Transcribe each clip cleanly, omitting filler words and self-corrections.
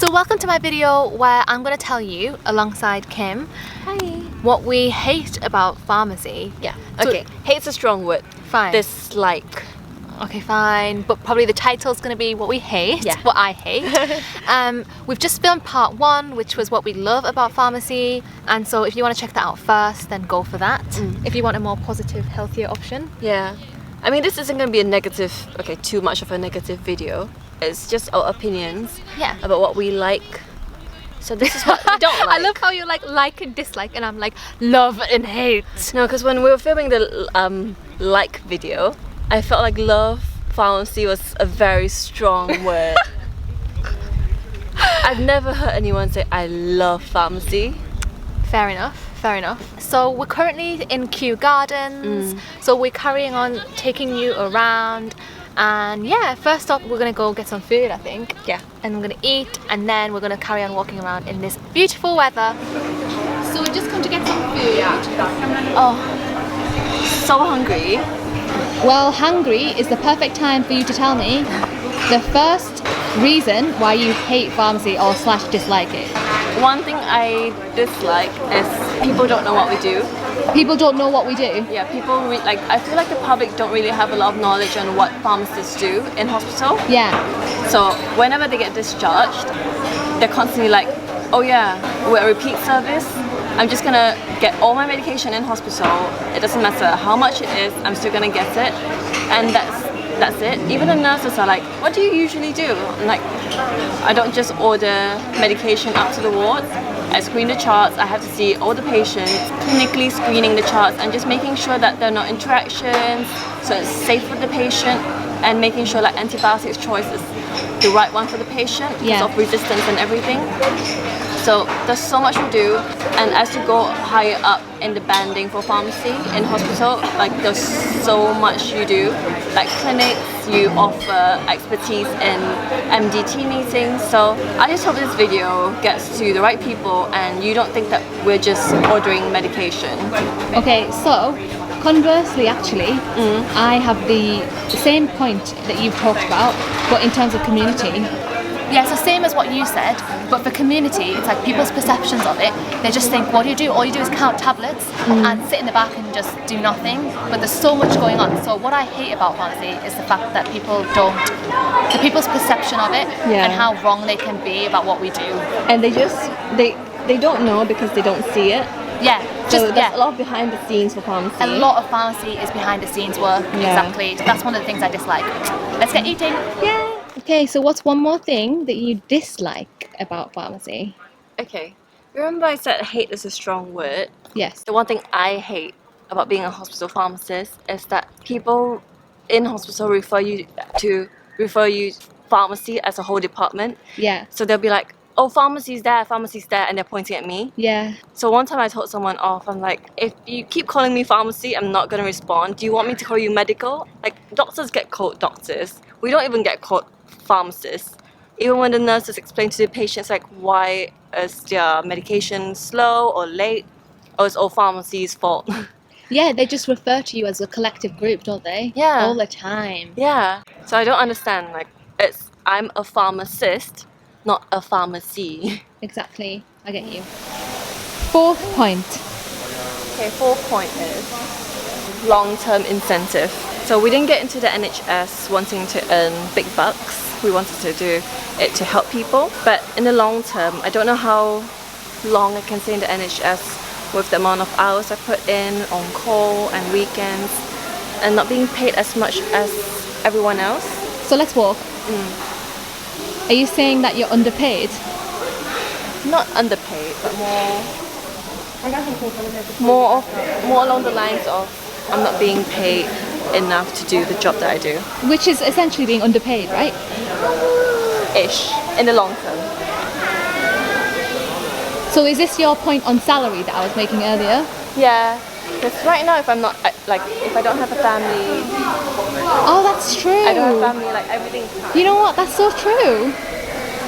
So welcome to my video where I'm going to tell you, alongside Kim, Hi. what we hate about pharmacy. Yeah. So- Okay. Hate's a strong word. Fine. Dislike. Okay, fine. But probably the title's going to be what we hate, Yeah. what I hate. We've just filmed part 1, which was what we love about pharmacy. And so if you want to check that out first, then go for that. If you want a more positive, healthier option. Yeah. I mean, this isn't going to be a negative, too much of a negative video. It's just our opinions about what we like. So this is what we don't like. I love how you like and dislike, and I'm like, love and hate. No, because when we were filming the like video, I felt like love pharmacy was a very strong word. I've never heard anyone say I love pharmacy. Fair enough, fair enough. So we're currently in Kew Gardens, so we're carrying on taking you around, and yeah, first off we're gonna go get some food, I think. Yeah. And we're gonna eat, and then we're gonna carry on walking around in this beautiful weather. So we've just come to get some food. Oh, so hungry. Well, hungry is the perfect time for you to tell me the first reason why you hate pharmacy or / dislike it. One thing I dislike is people don't know what we do. People don't know what we do. Yeah, I feel like the public don't really have a lot of knowledge on what pharmacists do in hospital. Yeah. So whenever they get discharged, they're constantly like, oh yeah, we're a repeat service. I'm just gonna get all my medication in hospital. It doesn't matter how much it is, I'm still gonna get it. And that's it. Even the nurses are like, what do you usually do? I'm like, I don't just order medication up to the wards. I screen the charts. I have to see all the patients, clinically screening the charts and just making sure that there are no interactions, so it's safe for the patient, and making sure that antibiotics choice is the right one for the patient because of resistance and everything. So there's so much we do, and as you go higher up in the banding for pharmacy in hospital, like there's so much you do. Like clinics, you offer expertise in MDT meetings. So I just hope this video gets to the right people and you don't think that we're just ordering medication. Okay, so conversely, actually, I have the same point that you've talked about, but in terms of community. Yeah, so same as what you said, but for community, it's like people's perceptions of it. They just think, what do you do? All you do is count tablets and sit in the back and just do nothing. But there's so much going on. So what I hate about pharmacy is the fact that people's perception of it and how wrong they can be about what we do. And they don't know because they don't see it. Yeah, so there's a lot of behind the scenes for pharmacy. A lot of pharmacy is behind the scenes work. Yeah. Exactly. So that's one of the things I dislike. Let's get eating. Yeah. Okay, so what's one more thing that you dislike about pharmacy? Okay. Remember I said hate is a strong word? Yes. The one thing I hate about being a hospital pharmacist is that people in hospital refer you pharmacy as a whole department. Yeah. So they'll be like, oh, pharmacy's there, and they're pointing at me. Yeah. So one time I told someone off, I'm like, if you keep calling me pharmacy, I'm not going to respond. Do you want me to call you medical? Like, doctors get called doctors. We don't even get called pharmacists. Even when the nurses explain to the patients, like, why is their medication slow or late, or it's all pharmacy's fault. Yeah, they just refer to you as a collective group, don't they? Yeah. All the time. Yeah. So I don't understand, like, I'm a pharmacist, not a pharmacy. Exactly. I get you. 4th point. Okay, 4th point is long-term incentive. So we didn't get into the NHS wanting to earn big bucks. We wanted to do it to help people. But in the long term, I don't know how long I can stay in the NHS with the amount of hours I put in on call and weekends and not being paid as much as everyone else. So let's walk. Are you saying that you're underpaid? Not underpaid, but more along the lines of I'm not being paid enough to do the job that I do. Which is essentially being underpaid, right? Ish, in the long term. So is this your point on salary that I was making earlier? Yeah, because right now if I don't have a family... Oh, that's true. I don't have family, like everything's fine. You know what, that's so true.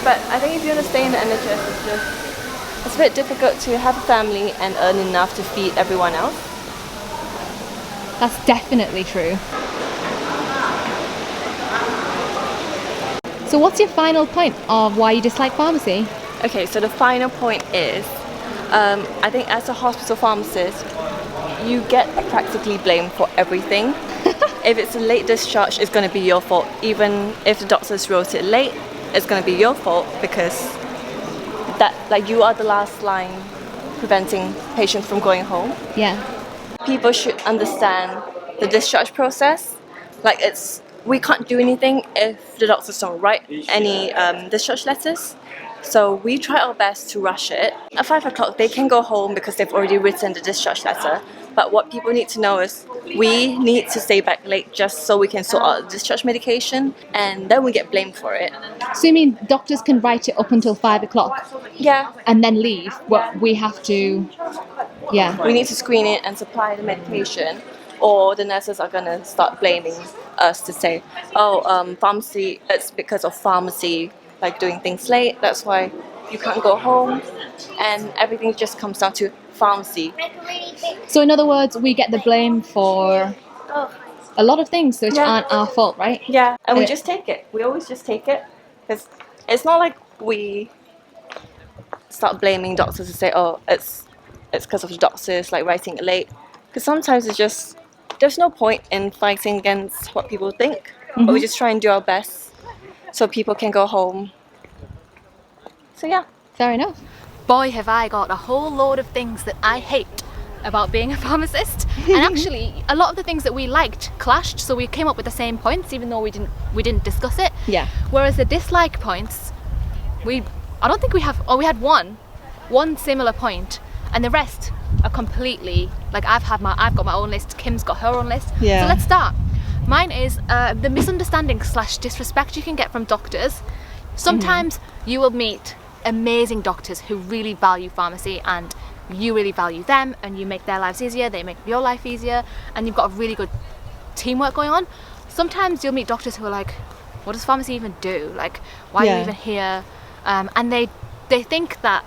But I think if you want to stay in the NHS, it's a bit difficult to have a family and earn enough to feed everyone else. That's definitely true. So what's your final point of why you dislike pharmacy? Okay, so the final point is, I think as a hospital pharmacist, you get practically blamed for everything. If it's a late discharge, it's going to be your fault. Even if the doctors wrote it late, it's going to be your fault because you are the last line preventing patients from going home. Yeah. People should understand the discharge process. We can't do anything if the doctors don't write any discharge letters. So we try our best to rush it. At 5 o'clock, they can go home because they've already written the discharge letter. But what people need to know is we need to stay back late just so we can sort out the discharge medication, and then we get blamed for it. So you mean doctors can write it up until 5 o'clock Yeah. and then leave, but we have to, yeah. We need to screen it and supply the medication, or the nurses are going to start blaming us to say, pharmacy, it's because of pharmacy, doing things late, that's why you can't go home, and everything just comes down to pharmacy. So in other words, we get the blame for a lot of things which aren't our fault, right? Yeah, and we just take it. We always just take it, because it's not like we start blaming doctors to say, it's because of the doctors writing it late, because sometimes it's just there's no point in fighting against what people think, but we just try and do our best so people can go home. So yeah. Fair enough. Boy, have I got a whole load of things that I hate about being a pharmacist. And actually, a lot of the things that we liked clashed, so we came up with the same points, even though we didn't discuss it. Yeah. Whereas the dislike points, I don't think we had one similar point, and the rest are completely I've got my own list. Kim's got her own list. Yeah. So let's start. Mine is the misunderstandings / disrespect you can get from doctors. Sometimes you will meet amazing doctors who really value pharmacy, and you really value them, and you make their lives easier, they make your life easier, and you've got a really good teamwork going on. Sometimes you'll meet doctors who are like, what does pharmacy even do? Why are you even here? And they think that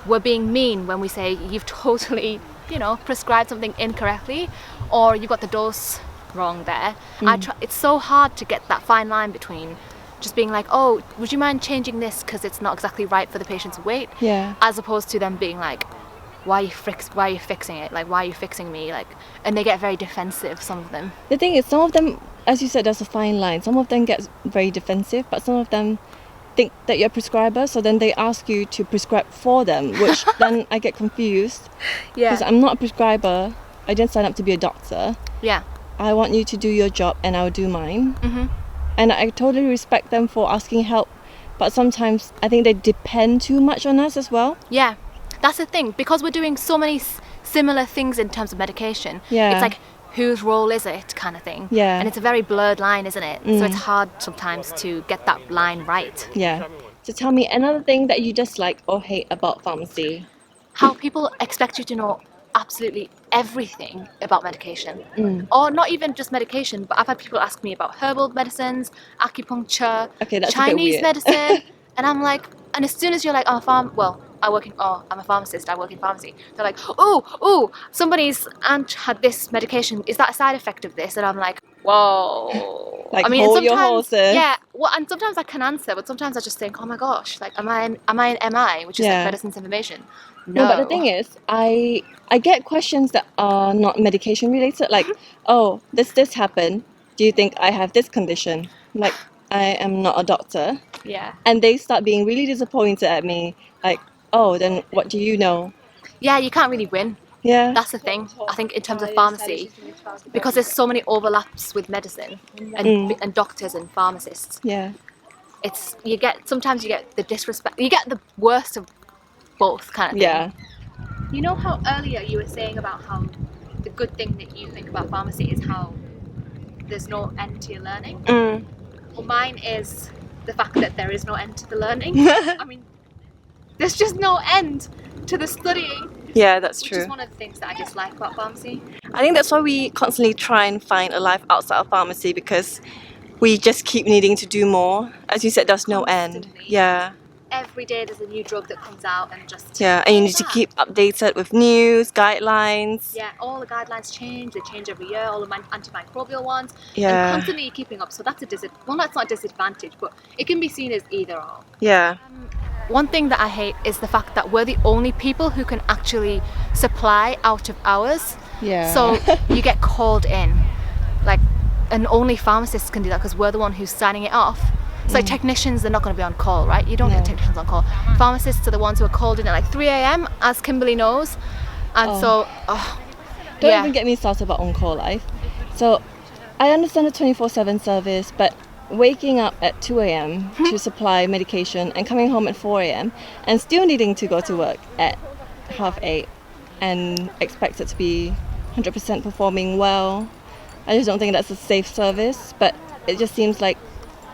we're being mean when we say you've totally, prescribed something incorrectly, or you got the dose wrong there. It's so hard to get that fine line between just being like, oh, would you mind changing this because it's not exactly right for the patient's weight? Yeah. As opposed to them being like, why are you fixing it? Why are you fixing me? And they get very defensive, some of them. The thing is, some of them, as you said, there's a fine line. Some of them get very defensive, but some of them think that you're a prescriber, so then they ask you to prescribe for them, which then I get confused. Yeah. Because I'm not a prescriber. I didn't sign up to be a doctor. Yeah. I want you to do your job and I'll do mine. And I totally respect them for asking help, but sometimes I think they depend too much on us as well. Yeah, that's the thing, because we're doing so many similar things in terms of medication. Yeah. It's like, whose role is it kind of thing. Yeah. And it's a very blurred line, isn't it? So it's hard sometimes to get that line right. Yeah. So tell me another thing that you dislike or hate about pharmacy. How people expect you to know absolutely everything about medication. Or not even just medication, but I've had people ask me about herbal medicines, acupuncture, Okay, that's Chinese a bit weird. medicine, and I'm like, and as soon as you're like, I'm a pharmacist, I work in pharmacy. They're like, oh, somebody's aunt had this medication. Is that a side effect of this? And I'm like, whoa. Hold your horses. Yeah, well, and sometimes I can answer, but sometimes I just think, oh my gosh, am I in MI, which is medicines information? No, but the thing is, I get questions that are not medication related, oh, this happened. Do you think I have this condition? I am not a doctor. Yeah. And they start being really disappointed at me. Oh, then what do you know? Yeah, you can't really win. Yeah. That's the thing, I think, in terms of pharmacy, because there's so many overlaps with medicine and doctors and pharmacists. Yeah. Sometimes you get the disrespect, you get the worst of both kind of thing. Yeah. You know how earlier you were saying about how the good thing that you think about pharmacy is how there's no end to your learning? Well, mine is the fact that there is no end to the learning. There's just no end to the studying. Yeah, that's which true. is one of the things that I dislike about pharmacy. I think that's why we constantly try and find a life outside of pharmacy, because we just keep needing to do more. As you said, there's no end. Constantly. Yeah. every day there's a new drug that comes out and just... Yeah, and you need to keep updated with news, guidelines. Yeah, all the guidelines change. They change every year, all the antimicrobial ones. Yeah. And constantly keeping up. So that's a well, that's not a disadvantage, but it can be seen as either or. Yeah. One thing that I hate is the fact that we're the only people who can actually supply out of hours. Yeah. So you get called in, like, and only pharmacists can do that because we're the one who's signing it off. So like technicians, they're not going to be on call, right? You don't get technicians on call. Pharmacists are the ones who are called in at like 3 a.m, as Kimberly knows. And don't even get me started about on-call life. So I understand the 24/7 service, but waking up at 2 a.m. to supply medication and coming home at 4 a.m. and still needing to go to work at 8:30 and expect it to be 100% performing well. I just don't think that's a safe service, but it just seems like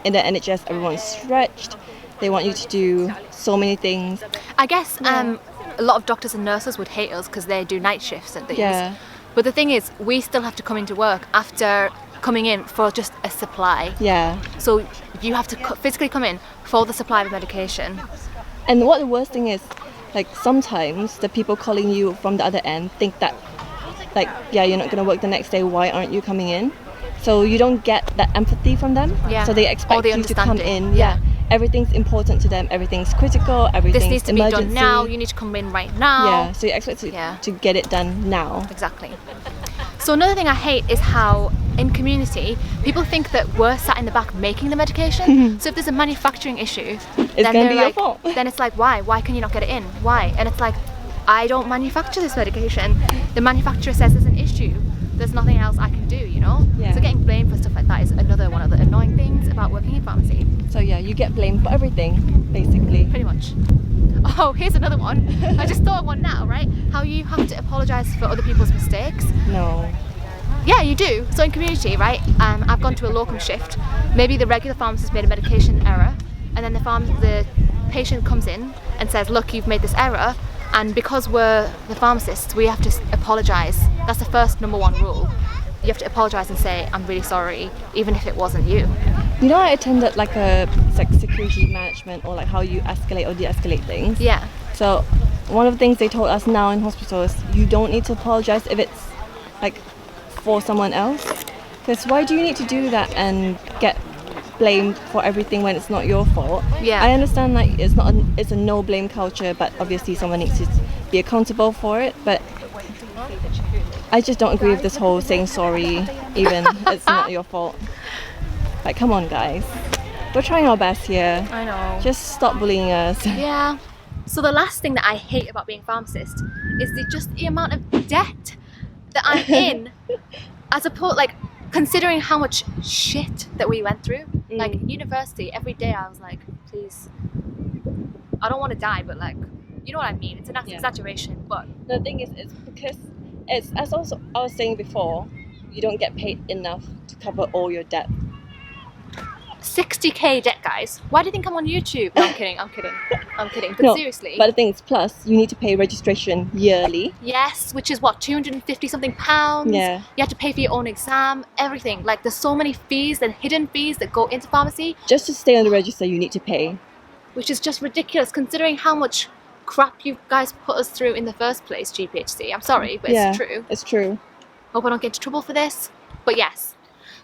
in the NHS everyone's stretched. They want you to do so many things. I guess a lot of doctors and nurses would hate us because they do night shifts and things. Yeah. But the thing is, we still have to come into work after coming in for just a supply. Yeah. So you have to physically come in for the supply of medication. And what the worst thing is, like sometimes the people calling you from the other end think that, like, yeah, you're not going to work the next day, why aren't you coming in? So you don't get that empathy from them. Yeah. So they expect you to come in. Yeah. Everything's important to them, everything's critical, everything's this needs to emergency. be done now, you need to come in right now. Yeah, so you expect to get it done now. Exactly. So another thing I hate is how in community people think that we're sat in the back making the medication. So if there's a manufacturing issue, It's going to be your fault. Then it's like, why can you not get it in? Why? And it's like, I don't manufacture this medication. The manufacturer says there's an issue. There's nothing else I can do, you know? Yeah. So getting blamed for stuff like that is another one of the annoying things about working in pharmacy. So yeah, you get blamed for everything, basically. Pretty much. Oh, here's another one. I just thought of one now, right? How you have to apologise for other people's mistakes. No. Yeah, you do. So in community, right, I've gone to a locum shift. Maybe the regular pharmacist made a medication error, and then the patient comes in and says, look, you've made this error, and because we're the pharmacists, we have to apologise. That's the first number one rule. You have to apologise and say, I'm really sorry, even if it wasn't you. You know, I attended like a security management, or like how you escalate or de-escalate things. Yeah. So one of the things they told us now in hospital is you don't need to apologise if it's like for someone else. Because why do you need to do that and get blamed for everything when it's not your fault? Yeah. I understand like it's a no blame culture, but obviously someone needs to be accountable for it. But I just don't agree with this whole saying sorry even it's not your fault. Like, come on guys, we're trying our best here. I know. Just stop bullying us. Yeah. So the last thing that I hate about being a pharmacist is the amount of debt that I'm in, as opposed, like, considering how much shit that we went through. Like university, every day I was like, please, I don't want to die, but like, you know what I mean. It's an exaggeration, but the thing is, it's because it's, as also I was saying before, you don't get paid enough to cover all your debt. 60k debt, guys. Why do you think I'm on YouTube? No, I'm kidding. But No, seriously. But the thing is, plus you need to pay registration yearly. Yes, which is what, 250 something pounds. Yeah. You have to pay for your own exam, everything. Like, there's so many fees and hidden fees that go into pharmacy, Just to stay on the register, you need to pay. which is just ridiculous considering how much crap you guys put us through in the first place, GPHC. I'm sorry, but it's true. It's true. Hope I don't get into trouble for this. But yes.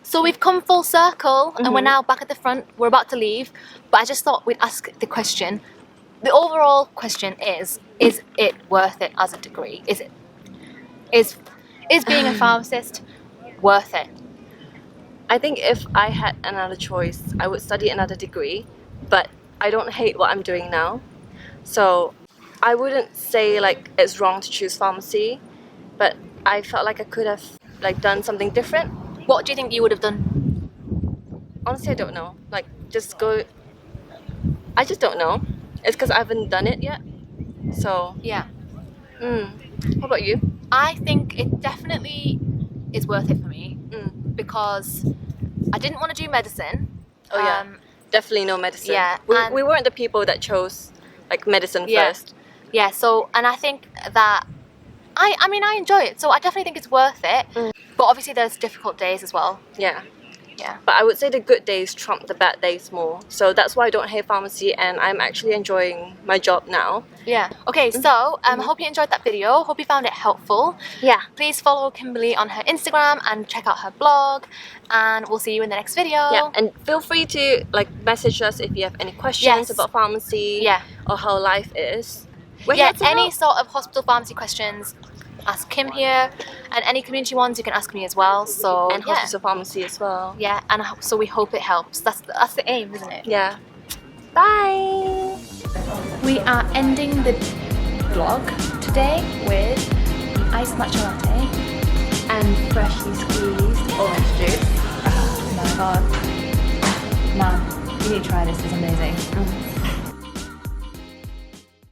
So we've come full circle and we're now back at the front. We're about to leave. But I just thought we'd ask the question. The overall question is it worth it as a degree? Is it? Is being a pharmacist worth it? I think if I had another choice, I would study another degree, but I don't hate what I'm doing now. So I wouldn't say like it's wrong to choose pharmacy, but I felt like I could have like done something different. What do you think you would have done? Honestly, I don't know. Like, just go. I just don't know. It's because I haven't done it yet. So Yeah. What about you? I think it definitely is worth it for me because I didn't want to do medicine. Oh yeah, definitely no medicine. Yeah, we weren't the people that chose like medicine first. Yeah, so, and I think that I mean I enjoy it, so I definitely think it's worth it. But obviously there's difficult days as well. Yeah. yeah. But I would say the good days trump the bad days more. So that's why I don't hate pharmacy, and I'm actually enjoying my job now. Yeah. Okay, so I hope you enjoyed that video. Hope you found it helpful. Yeah. Please follow Kimberly on her Instagram and check out her blog. And we'll see you in the next video. Yeah, and feel free to like message us if you have any questions Yes. about pharmacy Yeah. or how life is. We're Yeah, here to any help. sort of hospital pharmacy questions, ask Kim here. And any community ones, you can ask me as well. So And hospital pharmacy as well. Yeah, and so we hope it helps. That's the aim, isn't it? Yeah. Bye. We are ending the vlog today with iced matcha latte And freshly squeezed orange juice. Oh my god. Man, you need to try this, it's amazing.